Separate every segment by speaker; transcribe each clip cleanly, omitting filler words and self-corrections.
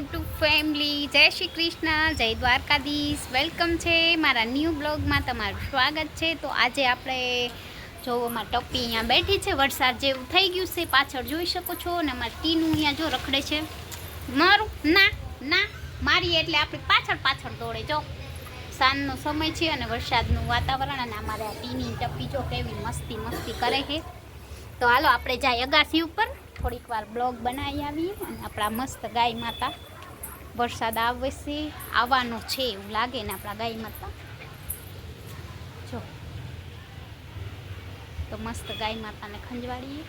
Speaker 1: YouTube family, જય શ્રી કૃષ્ણ, જય Dwarkadhish. Welcome છે મારા ન્યૂ બ્લોગમાં, તમારું સ્વાગત છે. તો આજે આપણે જો અમારી ટપ્પી અહીંયા બેઠી છે, વરસાદ જેવું થઈ ગયું છે, પાછળ જોઈ શકો છો. અને અમારી ટીનું અહીંયા જો રખડે છે. મારું ના ના મારી એટલે આપણી પાછળ પાછળ દોડે. જો સાંજનો સમય છે અને વરસાદનું વાતાવરણ, અને અમારે આ ટીની ટપ્પી જો કેવી મસ્તી મસ્તી કરે છે. તો હાલો આપણે જાય અગાસી ઉપર, થોડીક વાર બ્લોગ બનાવી આવીએ. અને આપણા મસ્ત ગાય માતા, વરસાદ આવવાનો છે એવું લાગે ને આપણા ગાય માતા જો. તો મસ્ત ગાય માતાને ખંજવાડીએ.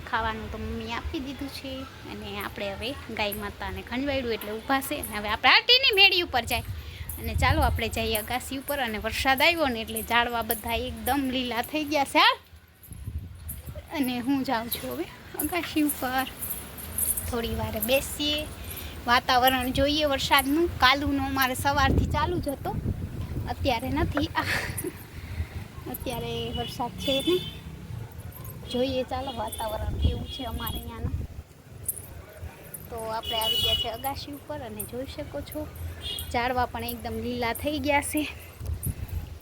Speaker 1: ખાવાનું તો મમ્મી આપી દીધું છે, અને આપણે હવે ગાય માતાને ખંજવાડ્યું એટલે ઊભા છે. અને હવે આપણે આટીની મેળી ઉપર જાય. અને ચાલો આપણે જઈએ અગાસી ઉપર. અને વરસાદ આવ્યો ને એટલે ઝાડવા બધા એકદમ લીલા થઈ ગયા છે. અને હું જાઉં છું હવે અગાસી ઉપર, થોડી વાર બેસીએ, વાતાવરણ જોઈએ વરસાદનું. કાલુનો અમારે સવારથી ચાલુ જ હતો, અત્યારે નથી. અત્યારે વરસાદ છે નહીં, જોઈએ ચાલો વાતાવરણ કેવું છે અમારે અહીંયાનું. તો આપણે આવી ગયા છે અગાસી ઉપર, અને જોઈ શકો છો ઝાડવા પણ એકદમ લીલા થઈ ગયા છે.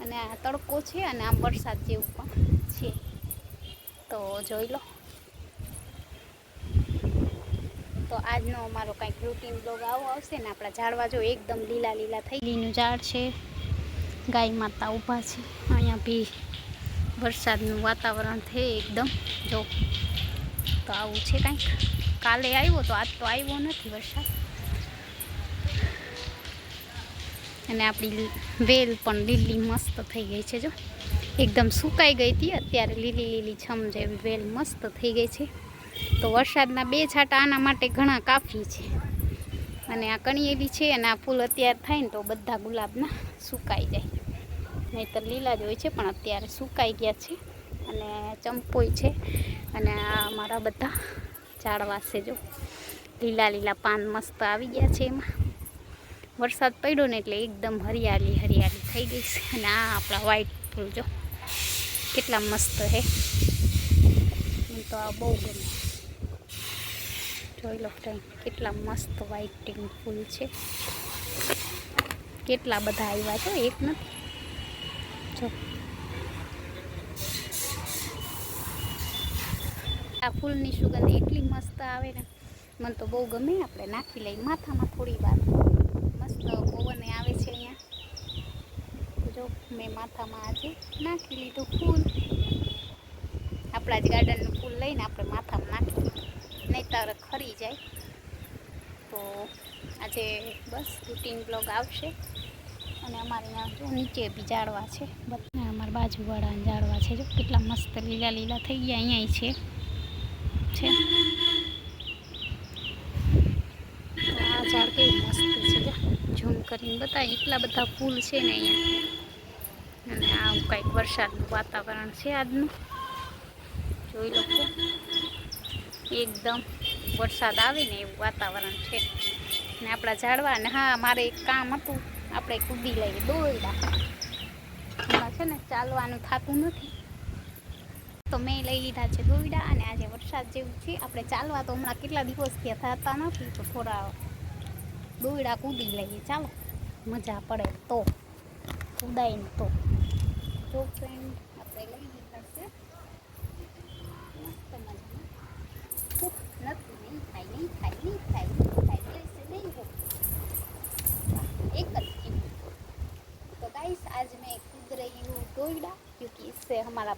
Speaker 1: અને આ તડકો છે, અને આમ વરસાદ જેવું પણ છે. તો જોઈ લો. તો આજનો અમારો કંઈક રૂટીન બ્લોગ આવો આવશે ને. આપણા ઝાડવા જો એકદમ લીલા લીલા થઈ લીનું ઝાડ છે, ગાય માતા ઊભા છે અહીંયા બી. વરસાદનું વાતાવરણ છે એકદમ જો. તો આવું છે કંઈક. કાલે આવ્યો તો આજ તો આવ્યો નથી વરસાદ. અને આપણી વેલ પણ લીલી મસ્ત થઈ ગઈ છે જો, એકદમ સુકાઈ ગઈ હતી, અત્યારે લીલી લીલી છમ જેવી વેલ મસ્ત થઈ ગઈ છે. તો વરસાદના બે છાંટા આના માટે ઘણા કાફી છે. અને આ કણિયેલી છે, અને આ ફૂલ અત્યારે થાય ને તો બધા ગુલાબના સુકાઈ જાય, નહીંતર લીલા જ હોય છે, પણ અત્યારે સુકાઈ ગયા છે. અને ચંપોય છે, અને આ અમારા બધા ઝાડવા છે જો, લીલા લીલા પાન મસ્ત આવી ગયા છે. એમાં વરસાદ પડ્યો ને એટલે એકદમ હરિયાળી હરિયાળી થઈ ગઈ છે. અને આ આપણા વ્હાઈટ ફૂલ જો કેટલા મસ્ત છે. મને તો આ બહુ ગમે. જોઈ લો ફ્રેન્ડ, કેટલા મસ્ત વ્હાઈટિંગ ફૂલ છે. કેટલા બધા આવ્યા છો, એક નથી જો. આ ફૂલની સુગંધ એટલી મસ્ત આવે ને, મને તો બહુ ગમે. આપણે નાખી લઈ માથામાં થોડી વાર. મસ્ત પવન આવે છે અહીંયા. જો મેં માથામાં આજે નાખી લીધું ફૂલ. આપણા જ ગાર્ડનનું ફૂલ લઈને આપણે માથામાં નાખી લીધું, નહીંતર ખરી જાય. તો આજે બસ રૂટીન બ્લોગ આવશે. અને અમારે અહીંયા જો નીચે બી ઝાડવા છે બધા, અમારા બાજુવાળાના ઝાડવા છે જો કેટલા મસ્ત લીલા લીલા થઈ ગયા. અહીંયા છે. તો આ ઝાડ કેવું મસ્ત છે જો, ઝૂમ કરીને બતાવી. એટલા બધા ફૂલ છે ને અહીંયા. અને આવું કંઈક વરસાદનું વાતાવરણ છે આજનું, જોઈ લો. એકદમ વરસાદ આવે ને એવું વાતાવરણ છે. ને આપણા ઝાડવા ને. હા, મારે એક કામ હતું, આપણે કૂદી લઈએ દોરડા. એમાં છે ને ચાલવાનું થતું નથી, તો મેં લઈ લીધા છે દોરડા. અને આજે વરસાદ જેવું છે, આપણે ચાલવા તો હમણાં કેટલા દિવસ ત્યાં થતા નથી, તો થોડા દોરડા કૂદી લઈએ. ચાલો, મજા પડે તો કૂદાય ને તો. જો ફ્રેન્ડ, આપણે લઈ લીધા છે મસ્ત મજાના. નથી, નહીં થાય, નહીં થાય, નહીં થાય, નહીં થાય, ऐसे नहीं हो. एक ही. तो गाइस, आज मैं कूद रही हूँ दौड़ा, क्योंकि इससे हमारा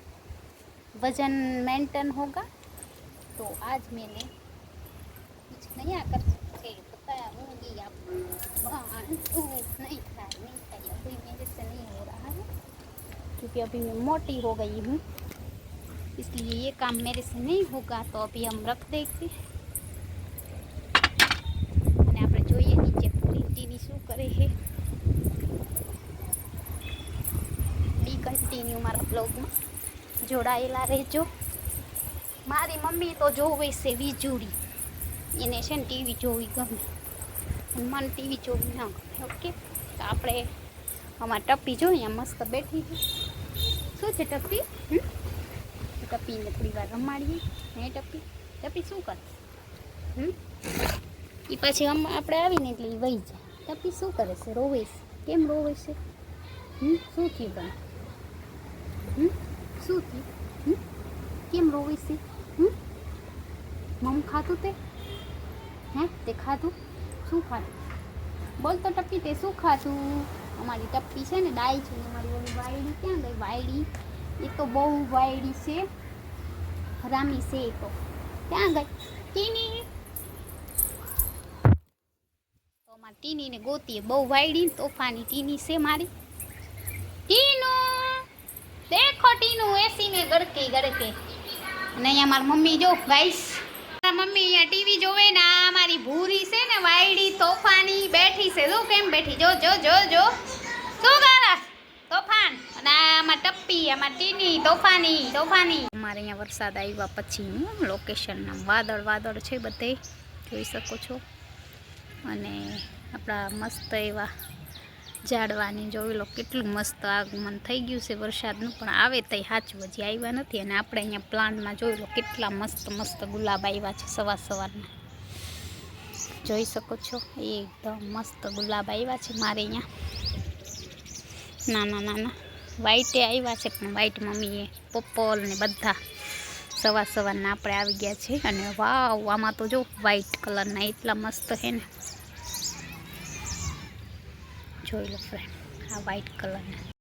Speaker 1: वजन मेंटेन होगा. तो आज मैंने कुछ नया करके बताया होगी आपको. नहीं था, अभी मेरे से नहीं हो रहा है, क्योंकि अभी मैं मोटी हो गई हूँ, इसलिए ये काम मेरे से नहीं होगा. तो अभी हम रख देंगे. અને આપણે જોઈએ નીચે પૂરી ટીવી શું કરે છે. બી કન્ટિન્યુ મારા બ્લોગમાં જોડાયેલા રહેજો. મારી મમ્મી તો જોવે છે વીજળી, એને છે ને ટીવી જોવી ગમે, મને ટીવી જોવી ના ગમે. ઓકે, તો આપણે અમારી ટપ્પી જો અહીંયા મસ્ત બેઠી છે. શું છે ટપ્પી? ટપ્પીને થોડી વાર રમાડીએ. હે ટપ્પી, ટપ્પી શું કરે? એ પછી આપણે આવીને એટલે એ વહી જાય. ટપ્પી શું કરે છે? રોવે છે. કેમ રોવે છે? શું થયું તને? શું થયું? કેમ રોવે છે? મમ ખાતું તે? હે તે ખાધું? શું ખાધું? બોલ તો ટપ્પી, તે શું ખાધું? અમારી ટપ્પી છે ને ડાય છે. અમારી ઓલી વાયડી ક્યાં ગઈ? વાયડી એ તો બહુ વાયડી છે, હરામી છે એ તો. ક્યાં ગઈ ટીની? તો અમારી ટીનીને ગોતીએ. બહુ વાયડી તોફાની ટીની છે મારી. ટીનુ દેખો, ટીનુ એસી ને ગડકે ગડકે. અને અહીંયા મારી મમ્મી જો ગાઈસ, મમ્મી અહીંયા ટીવી જોવે ને. આ મારી ભૂરી છે ને વાયડી તોફાની બેઠી છે. જો કેમ બેઠી, જો જો જો જો શું ગારા તોફાન. અને આમાં ટપ્પી, આમાં ટીની તોફાની તોફાની. અમારે અહીંયા વરસાદ આવ્યા પછીનું લોકેશન વાદળ વાદળ છે બધે, જોઈ શકો છો. અને આપણા મસ્ત એવા ઝાડવાની જોઈ લો, કેટલું મસ્ત આગમન થઈ ગયું છે વરસાદનું. પણ આવે તઈ સાચું હજી આવ્યા નથી. અને આપણે અહીંયા પ્લાન્ટમાં જોઈ લો કેટલા મસ્ત મસ્ત ગુલાબ આવ્યા છે સવાર સવારના, જોઈ શકો છો. એકદમ મસ્ત ગુલાબ આવ્યા છે મારે અહીંયા. નાના નાના વ્હાઈટે આવ્યા છે, પણ વ્હાઈટ મમ્મીએ પર્પલ ને બધા સવાર સવારના આપણે આવી ગયા છે. અને વાવ, આમાં તો જો વ્હાઈટ કલરના એટલા મસ્ત છે ને, જોઈ લો ફ્રેન્ડ, આ વ્હાઈટ કલરના.